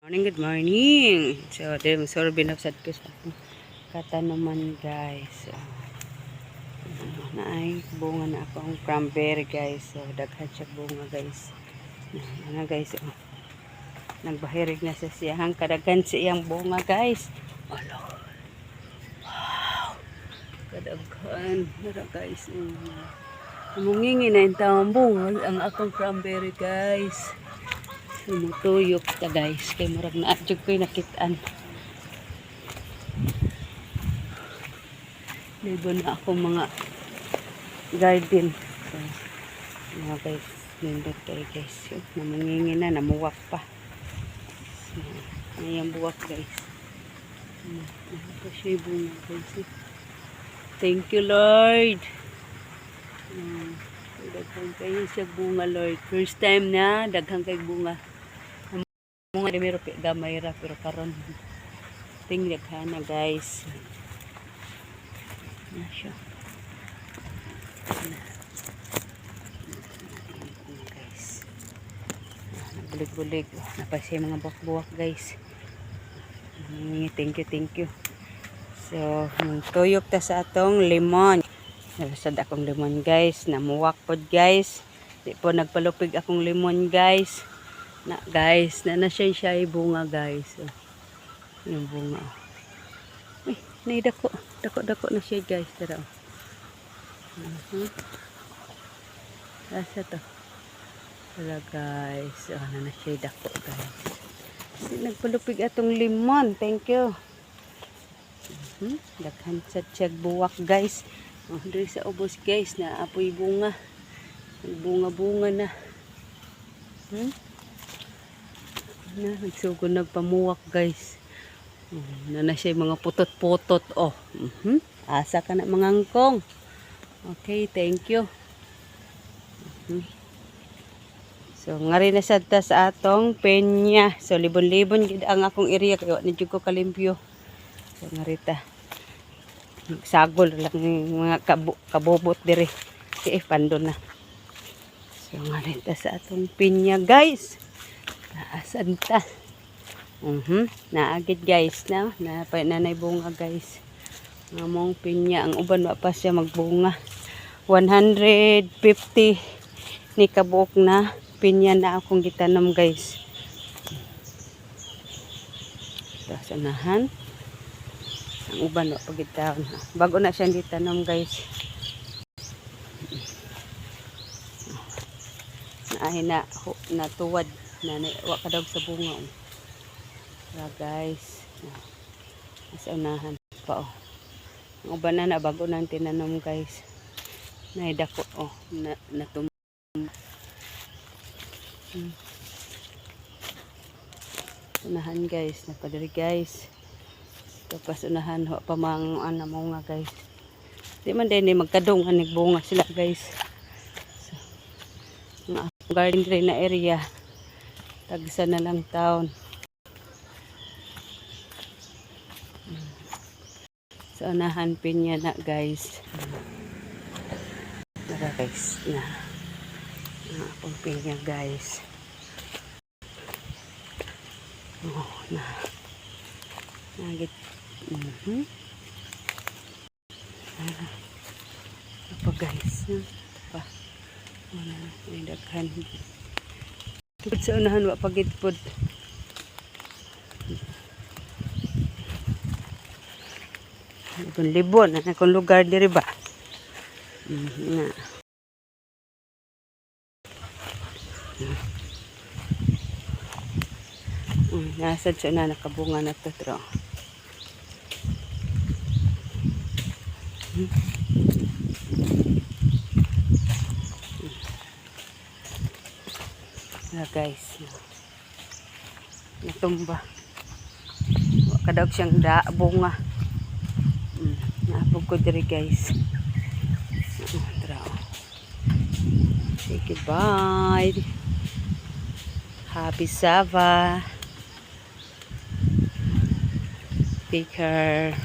Morning, good morning. So, din sorry binabsat ko sa katanaman, guys. So, naay bunga na ako ang cranberry, guys. So, daghan siya bunga, guys. Ano, guys, oh. Nagbahirig na sa siyahang kadaghan siyang bunga, guys. Hello. Wow. Kadaghan. Nara, guys. Mungingi na yung taong bunga ang akong cranberry, guys. Sumutuyok ta, guys, kay murag na adjug ko'y nakitaan. Libon na ako mga garden. So, mga guys, nindot kayo, guys. Namangingi na, namuwak pa. So, ayan buwak, guys. Ito siya yung bunga, guys. Thank you, Lord. Daghang kayo siya bunga, Lord. First time na, daghang kayo bunga. Mga dimero gamay ra pero karon tinglag na, guys. Na siya. Guys. Bulig-bulig. Napasay mga buwak-buwak, guys. Thank you. So, tuyok ta sa atong lemon. Nalasad akong lemon, guys. Namuwak pod, guys. Di po nagpalupig akong lemon, guys. Na, guys, na siya bunga, guys. So, yung bunga. Ay, naidako. Dako na siya, guys. Tara. Asa to? Tara, guys. So, na siya dako, guys. Nagpalupig atong lemon. Thank you. Daghan sa tiyag buwak, guys. Dari sa ubos, guys, na apoy bunga. Bunga-bunga na. Nagsugo nagpamuwak, guys. Na siya mga putot-putot. Oh. Asa ka na mga angkong. Okay, thank you. So, ngari na sad ta sa atong penya. So, libon-libon gid ang akong area kay wa ni jud ko kalimpyo. So, ngari ta. Sagol lang yung mga kabobot dire. Kaya pandon na. So, ngari ta sa atong penya, guys. Naasan ta? Naagid, guys, na. Nanay bunga, guys. Among pinya. Ang uban wa pa siya magbunga. 150 ni kabuok na pinya na akong gitanam, guys. Ito, sanahan. Ang uban wa pa gitaon. Bago na siyang gitanam, guys. Naahin na natuwad. Wa kadog sa bunga. Tara, guys. Nasa unahan pa, oh. Ang uban na bago nang tinanom, guys. Naidako, oh. Natumba. Unahan, guys. Napadali, guys. Tapos unahan, pa mga mga, guys. Di man din, magkadungan, nagbunga sila, guys. So, ang garden rin na area. Tagsa na lang taon. So, unahan pinya na, guys. Tara, guys. Na. Ang pinya, guys. Oh, na. Nagit. Apa, guys? Pa. May daghan. Sa unahan wa pagitpod. Libon na akong lugar diri ba. Na. Nasad siya na nakabunga na to, tro. Guys, natumba. Kadaog siyang bunga. Naapog ko diri, guys. Say goodbye. Happy Sava. Take care.